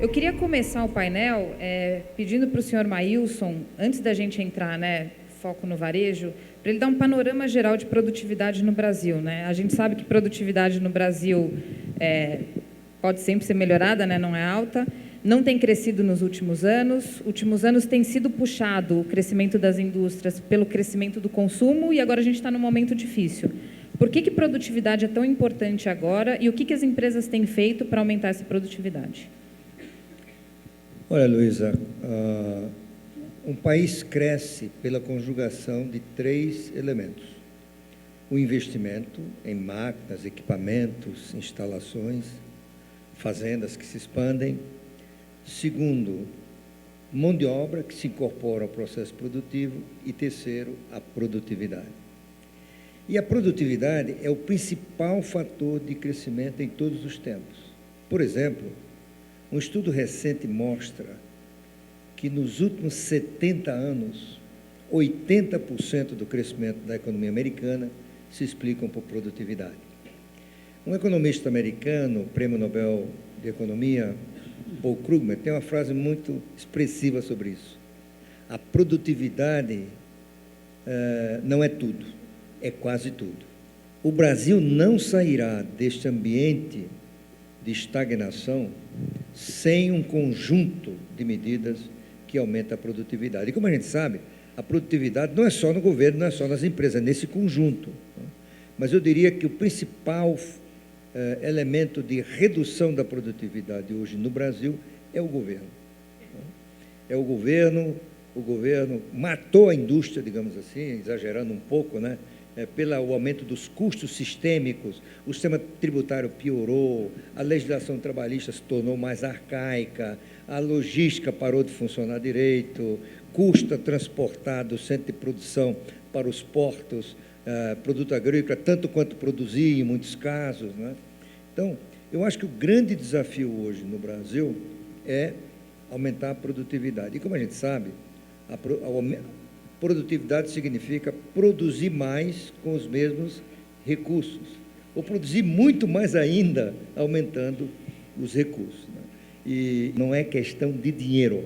Eu queria começar o painel pedindo para o senhor Maílson, antes da gente entrar, foco no varejo, para ele dar um panorama geral de produtividade no Brasil. A gente sabe que produtividade no Brasil pode sempre ser melhorada, não é alta, não tem crescido nos últimos anos tem sido puxado o crescimento das indústrias pelo crescimento do consumo e agora a gente está num momento difícil. Por que produtividade é tão importante agora e o que as empresas têm feito para aumentar essa produtividade? Olha, Luísa, um país cresce pela conjugação de 3 elementos. O investimento em máquinas, equipamentos, instalações, fazendas que se expandem. Segundo, mão de obra que se incorpora ao processo produtivo. E terceiro, a produtividade. E a produtividade é o principal fator de crescimento em todos os tempos. Por exemplo, um estudo recente mostra que nos últimos 70 anos, 80% do crescimento da economia americana se explicam por produtividade. Um economista americano, Prêmio Nobel de Economia, Paul Krugman, tem uma frase muito expressiva sobre isso. A produtividade não é tudo, é quase tudo. O Brasil não sairá deste ambiente de estagnação sem um conjunto de medidas que aumenta a produtividade. E como a gente sabe, a produtividade não é só no governo, não é só nas empresas, é nesse conjunto. Mas eu diria que o principal elemento de redução da produtividade hoje no Brasil é o governo. É o governo matou a indústria, digamos assim, exagerando um pouco, pelo aumento dos custos sistêmicos, o sistema tributário piorou, a legislação trabalhista se tornou mais arcaica, a logística parou de funcionar direito, custa transportar do centro de produção para os portos, produto agrícola, tanto quanto produzir, em muitos casos. Então, eu acho que o grande desafio hoje no Brasil é aumentar a produtividade. E como a gente sabe, a produtividade significa produzir mais com os mesmos recursos, ou produzir muito mais ainda, aumentando os recursos. E não é questão de dinheiro,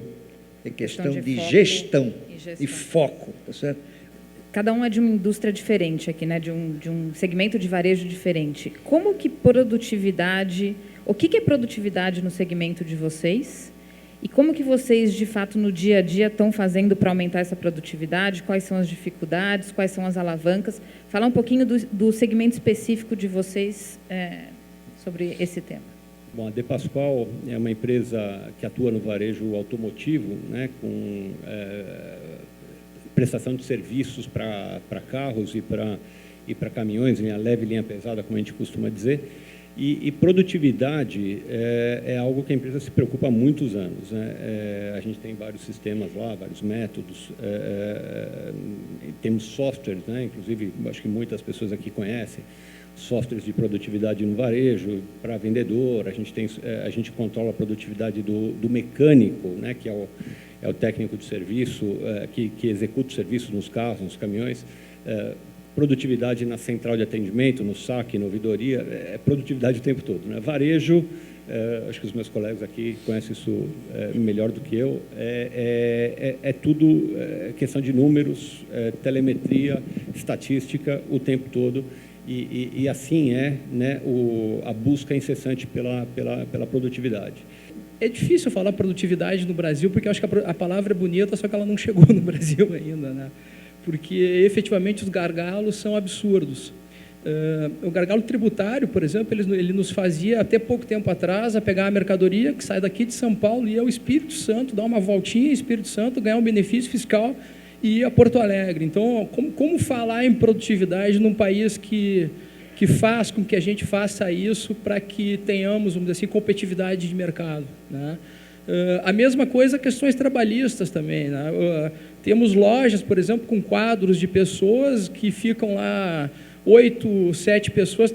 é questão de gestão e foco, tá certo? Cada um é de uma indústria diferente aqui, de um segmento de varejo diferente. Como que produtividade, o que é produtividade no segmento de vocês? E como que vocês, de fato, no dia a dia, estão fazendo para aumentar essa produtividade? Quais são as dificuldades? Quais são as alavancas? Falar um pouquinho do segmento específico de vocês sobre esse tema. Bom, a De Pascoal é uma empresa que atua no varejo automotivo, com prestação de serviços para carros e para caminhões, linha leve e linha pesada, como a gente costuma dizer. E produtividade é algo que a empresa se preocupa há muitos anos. A gente tem vários sistemas lá, vários métodos, temos softwares, inclusive, acho que muitas pessoas aqui conhecem, softwares de produtividade no varejo, para vendedor, a gente controla a produtividade do mecânico, que é o técnico de serviço, que executa o serviço nos carros, nos caminhões, produtividade na central de atendimento, no saque, na ouvidoria, é produtividade o tempo todo. Varejo, acho que os meus colegas aqui conhecem isso melhor do que eu, é tudo questão de números, telemetria, estatística o tempo todo, e assim a busca incessante pela produtividade. É difícil falar produtividade no Brasil, porque eu acho que a palavra é bonita, só que ela não chegou no Brasil ainda, porque efetivamente os gargalos são absurdos. O gargalo tributário, por exemplo, ele nos fazia até pouco tempo atrás a pegar a mercadoria que sai daqui de São Paulo e ir ao Espírito Santo, dar uma voltinha em Espírito Santo, ganhar um benefício fiscal e ir a Porto Alegre. Então, como falar em produtividade num país que faz com que a gente faça isso para que tenhamos, vamos dizer assim, competitividade de mercado, A mesma coisa questões trabalhistas também, Temos lojas, por exemplo, com quadros de pessoas que ficam lá 8, 7 pessoas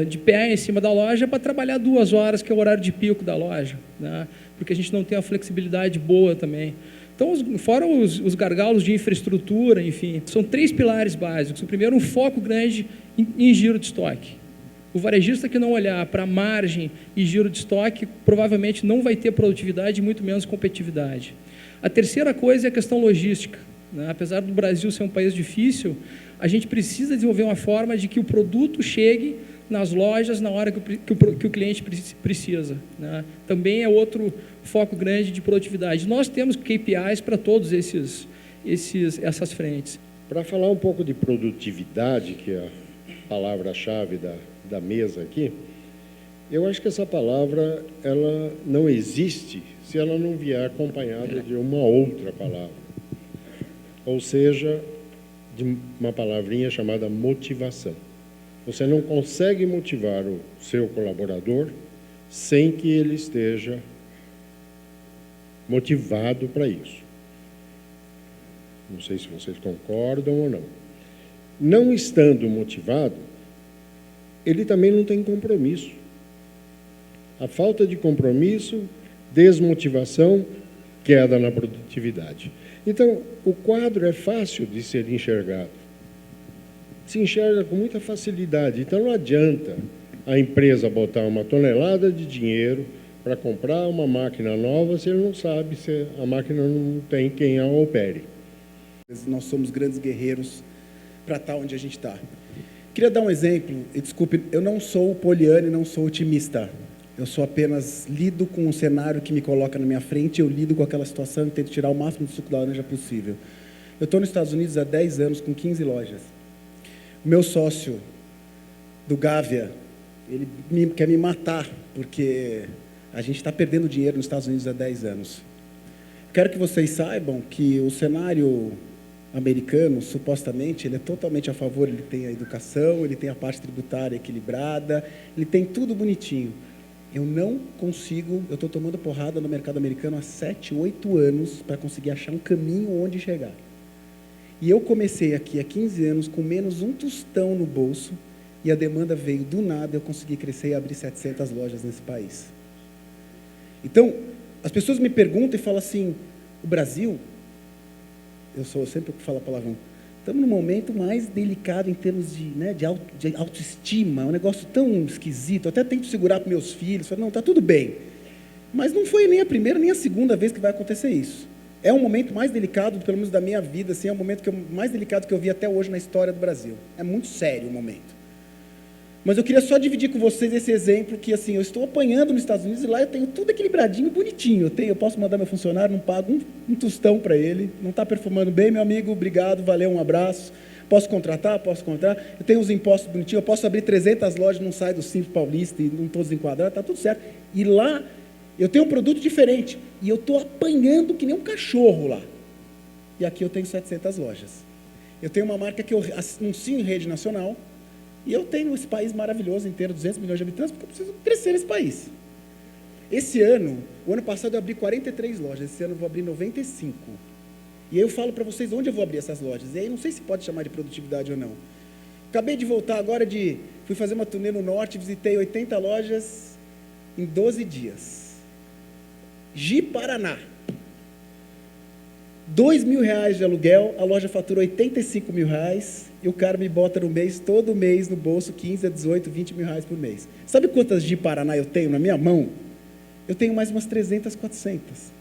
de pé em cima da loja para trabalhar 2 horas, que é o horário de pico da loja, porque a gente não tem uma flexibilidade boa também. Então, fora os gargalos de infraestrutura, enfim, são 3 pilares básicos. O primeiro, um foco grande em giro de estoque. O varejista que não olhar para margem e giro de estoque, provavelmente não vai ter produtividade e muito menos competitividade. A terceira coisa é a questão logística, né? Apesar do Brasil ser um país difícil, a gente precisa desenvolver uma forma de que o produto chegue nas lojas na hora que o cliente precisa, né? Também é outro foco grande de produtividade. Nós temos KPIs para todos essas frentes. Para falar um pouco de produtividade, que é a palavra-chave da mesa aqui, eu acho que essa palavra ela não existe se ela não vier acompanhada de uma outra palavra, ou seja, de uma palavrinha chamada motivação. Você não consegue motivar o seu colaborador sem que ele esteja motivado para isso. Não sei se vocês concordam ou não. Não estando motivado, ele também não tem compromisso. A falta de compromisso, desmotivação, queda na produtividade. Então, o quadro é fácil de ser enxergado. Se enxerga com muita facilidade. Então, não adianta a empresa botar uma tonelada de dinheiro para comprar uma máquina nova se ele não sabe, se a máquina não tem quem a opere. Nós somos grandes guerreiros para estar onde a gente está. Queria dar um exemplo, e desculpe, eu não sou poliana e não sou otimista. Eu só apenas lido com um cenário que me coloca na minha frente, eu lido com aquela situação e tento tirar o máximo de suco da laranja possível. Eu estou nos Estados Unidos há 10 anos com 15 lojas. O meu sócio do Gávea, ele quer me matar, porque a gente está perdendo dinheiro nos Estados Unidos há 10 anos. Quero que vocês saibam que o cenário americano, supostamente, ele é totalmente a favor, ele tem a educação, ele tem a parte tributária equilibrada, ele tem tudo bonitinho. Eu não consigo, eu estou tomando porrada no mercado americano há 7, 8 anos para conseguir achar um caminho onde chegar. E eu comecei aqui há 15 anos com menos um tostão no bolso e a demanda veio do nada, eu consegui crescer e abrir 700 lojas nesse país. Então, as pessoas me perguntam e falam assim, o Brasil, eu sempre falo a palavrão, estamos num momento mais delicado em termos de autoestima, é um negócio tão esquisito, eu até tento segurar para meus filhos, falo, não, está tudo bem. Mas não foi nem a primeira nem a segunda vez que vai acontecer isso. É um momento mais delicado, pelo menos da minha vida, assim, é um momento mais delicado que eu vi até hoje na história do Brasil. É muito sério o momento. Mas eu queria só dividir com vocês esse exemplo que, assim, eu estou apanhando nos Estados Unidos e lá eu tenho tudo equilibradinho, bonitinho. Eu posso mandar meu funcionário, não pago um tostão para ele. Não está performando bem, meu amigo, obrigado, valeu, um abraço. Posso contratar? Posso contratar. Eu tenho os impostos bonitinhos, eu posso abrir 300 lojas, não sai do Simples Paulista e não estou desenquadrado, está tudo certo. E lá eu tenho um produto diferente e eu estou apanhando que nem um cachorro lá. E aqui eu tenho 700 lojas. Eu tenho uma marca que eu anuncio em rede nacional, e eu tenho esse país maravilhoso inteiro, 200 milhões de habitantes, porque eu preciso crescer nesse país. Esse ano, o ano passado eu abri 43 lojas, esse ano eu vou abrir 95. E aí eu falo para vocês onde eu vou abrir essas lojas. E aí não sei se pode chamar de produtividade ou não. Acabei de voltar agora fui fazer uma turnê no norte, visitei 80 lojas em 12 dias. Ji-Paraná. R$2.000 de aluguel, a loja fatura R$85.000 e o cara me bota no mês, todo mês no bolso, 15 a 18, 20 mil reais por mês. Sabe quantas de Paraná eu tenho na minha mão? Eu tenho mais umas 300, 400.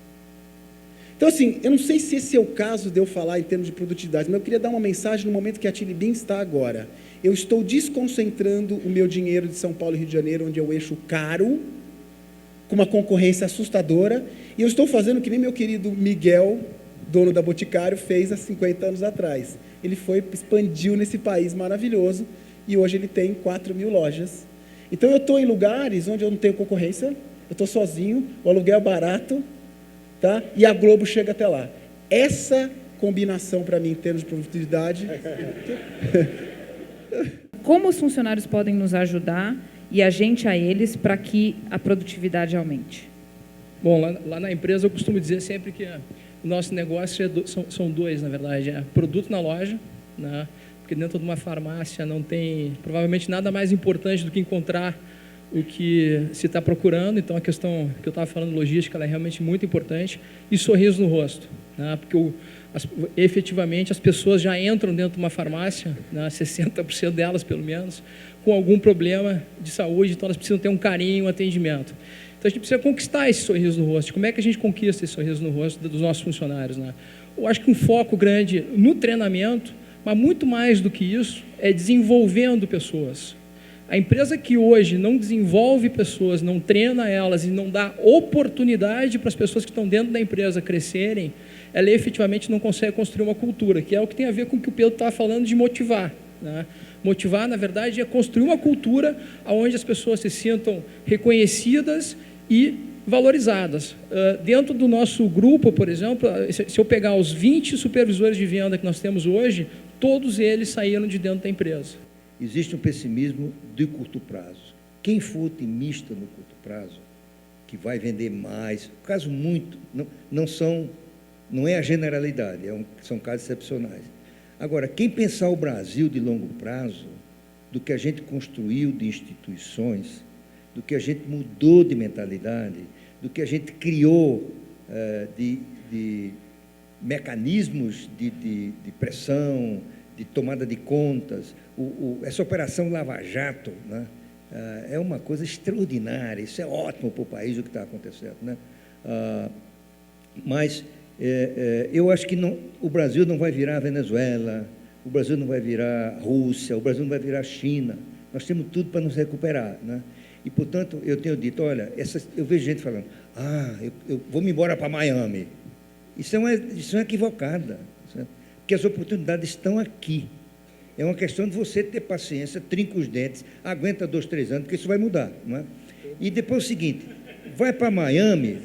Então, assim, eu não sei se esse é o caso de eu falar em termos de produtividade, mas eu queria dar uma mensagem no momento que a Chili Bean está agora. Eu estou desconcentrando o meu dinheiro de São Paulo e Rio de Janeiro, onde é o eixo caro, com uma concorrência assustadora, e eu estou fazendo que nem meu querido Miguel, dono da Boticário, fez há 50 anos atrás. Ele expandiu nesse país maravilhoso e hoje ele tem 4.000 lojas. Então eu estou em lugares onde eu não tenho concorrência, eu estou sozinho, o aluguel é barato, tá? E a Globo chega até lá. Essa combinação para mim em termos de produtividade... Como os funcionários podem nos ajudar e a gente a eles para que a produtividade aumente? Bom, lá na empresa eu costumo dizer sempre que o nosso negócio são dois, na verdade. É produto na loja, né? Porque dentro de uma farmácia não tem provavelmente nada mais importante do que encontrar o que se está procurando. Então, a questão que eu estava falando, logística, ela é realmente muito importante. E sorriso no rosto. né? Porque efetivamente as pessoas já entram dentro de uma farmácia, né? 60% delas pelo menos, com algum problema de saúde, então elas precisam ter um carinho, um atendimento. Então a gente precisa conquistar esse sorriso no rosto. Como é que a gente conquista esse sorriso no rosto dos nossos funcionários, né? Eu acho que um foco grande no treinamento, mas muito mais do que isso, é desenvolvendo pessoas. A empresa que hoje não desenvolve pessoas, não treina elas e não dá oportunidade para as pessoas que estão dentro da empresa crescerem, ela efetivamente não consegue construir uma cultura, que é o que tem a ver com o que o Pedro estava falando de motivar, né? Motivar, na verdade, é construir uma cultura onde as pessoas se sintam reconhecidas e valorizadas. Dentro do nosso grupo, por exemplo, se eu pegar os 20 supervisores de venda que nós temos hoje, todos eles saíram de dentro da empresa. Existe um pessimismo de curto prazo. Quem for otimista no curto prazo, que vai vender mais, caso muito, não é a generalidade, são casos excepcionais. Agora, quem pensar o Brasil de longo prazo, do que a gente construiu de instituições, do que a gente mudou de mentalidade, do que a gente criou de mecanismos de pressão, de tomada de contas, essa operação Lava Jato, né? É uma coisa extraordinária, isso é ótimo para o país, o que está acontecendo, né? Mas eu acho que o Brasil não vai virar Venezuela, o Brasil não vai virar Rússia, o Brasil não vai virar China, nós temos tudo para nos recuperar, né? E, portanto, eu tenho dito, olha, eu vejo gente falando, eu vou me embora para Miami. Isso é uma equivocada, certo? Porque as oportunidades estão aqui. É uma questão de você ter paciência, trinca os dentes, aguenta 2, 3 anos, porque isso vai mudar, não é? E depois o seguinte, vai para Miami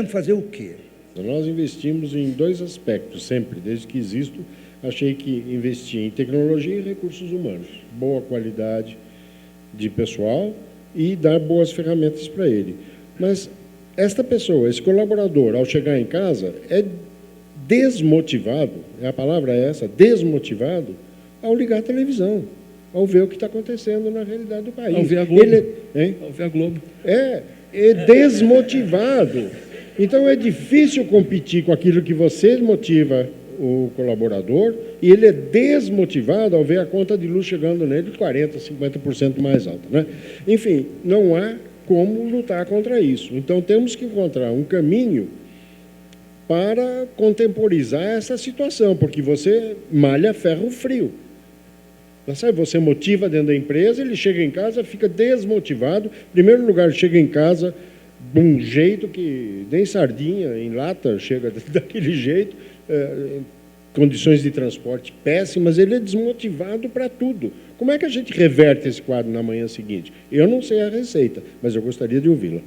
fazer o quê? Nós investimos em 2 aspectos, sempre, desde que existo, achei que investir em tecnologia e recursos humanos, boa qualidade de pessoal e dar boas ferramentas para ele. Mas esta pessoa, esse colaborador, ao chegar em casa, é desmotivado, a palavra é essa, desmotivado, ao ligar a televisão, ao ver o que está acontecendo na realidade do país. Ao ver a Globo. Ao ver a Globo. É desmotivado. Então, é difícil competir com aquilo que você motiva o colaborador, e ele é desmotivado ao ver a conta de luz chegando nele 40%, 50% mais alta, né? Enfim, não há como lutar contra isso. Então, temos que encontrar um caminho para contemporizar essa situação, porque você malha ferro frio. Você motiva dentro da empresa, ele chega em casa, fica desmotivado. Em primeiro lugar, chega em casa de um jeito que nem sardinha em lata chega daquele jeito, condições de transporte péssimas, ele é desmotivado para tudo. Como é que a gente reverte esse quadro na manhã seguinte? Eu não sei a receita, mas eu gostaria de ouvi-la.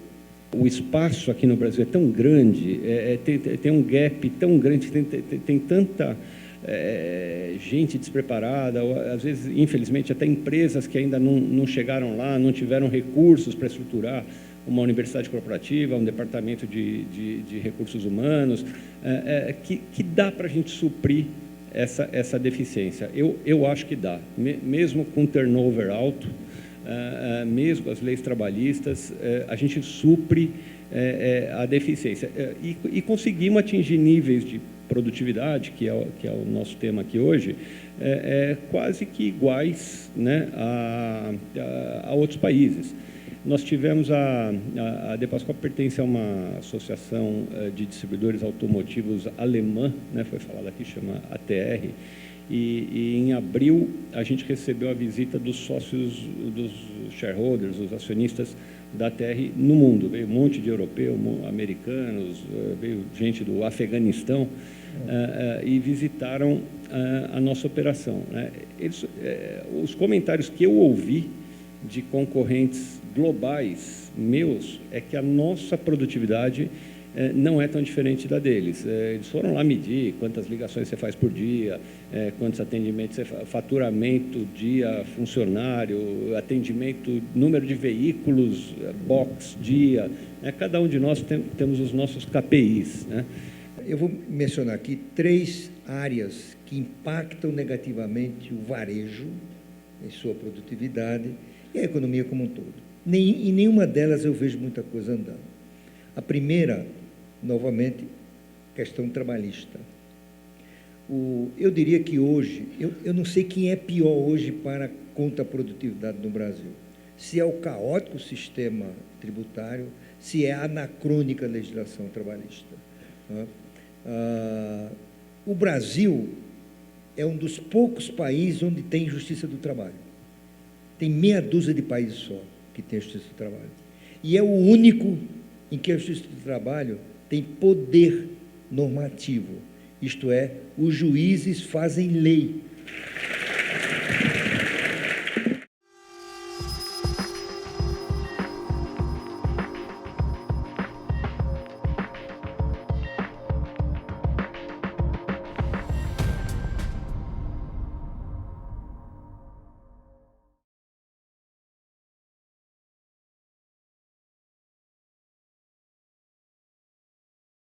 O espaço aqui no Brasil é tão grande, tem um gap tão grande, tem tanta gente despreparada, ou, às vezes, infelizmente, até empresas que ainda não chegaram lá, não tiveram recursos para estruturar uma universidade corporativa, um departamento de recursos humanos, que dá para a gente suprir essa deficiência. Eu acho que dá, mesmo com turnover alto, mesmo as leis trabalhistas, a gente supre a deficiência. E conseguimos atingir níveis de produtividade, que é o nosso tema aqui hoje, quase que iguais, né, a outros países. Nós tivemos a Depascoal pertence a uma associação de distribuidores automotivos alemã, né, foi falado aqui, chama ATR, e em abril a gente recebeu a visita dos sócios, dos shareholders, dos acionistas da ATR no mundo. Veio um monte de europeus, americanos, veio gente do Afeganistão, e visitaram a nossa operação, né? Os comentários que eu ouvi de concorrentes globais meus é que a nossa produtividade não é tão diferente da deles. Eles foram lá medir quantas ligações você faz por dia, quantos atendimentos você faz, faturamento, dia, funcionário, atendimento, número de veículos, box, dia. Cada um de nós temos os nossos KPIs, né? Eu vou mencionar aqui 3 áreas que impactam negativamente o varejo em sua produtividade e a economia como um todo. Em nenhuma delas eu vejo muita coisa andando. A primeira, novamente, questão trabalhista. Eu diria que hoje, eu não sei quem é pior hoje para contra a produtividade no Brasil. Se é o caótico sistema tributário, se é a anacrônica legislação trabalhista. O Brasil é um dos poucos países onde tem justiça do trabalho. Tem meia dúzia de países só que tem justiça do trabalho. E é o único em que a justiça do trabalho tem poder normativo. Isto é, os juízes fazem lei.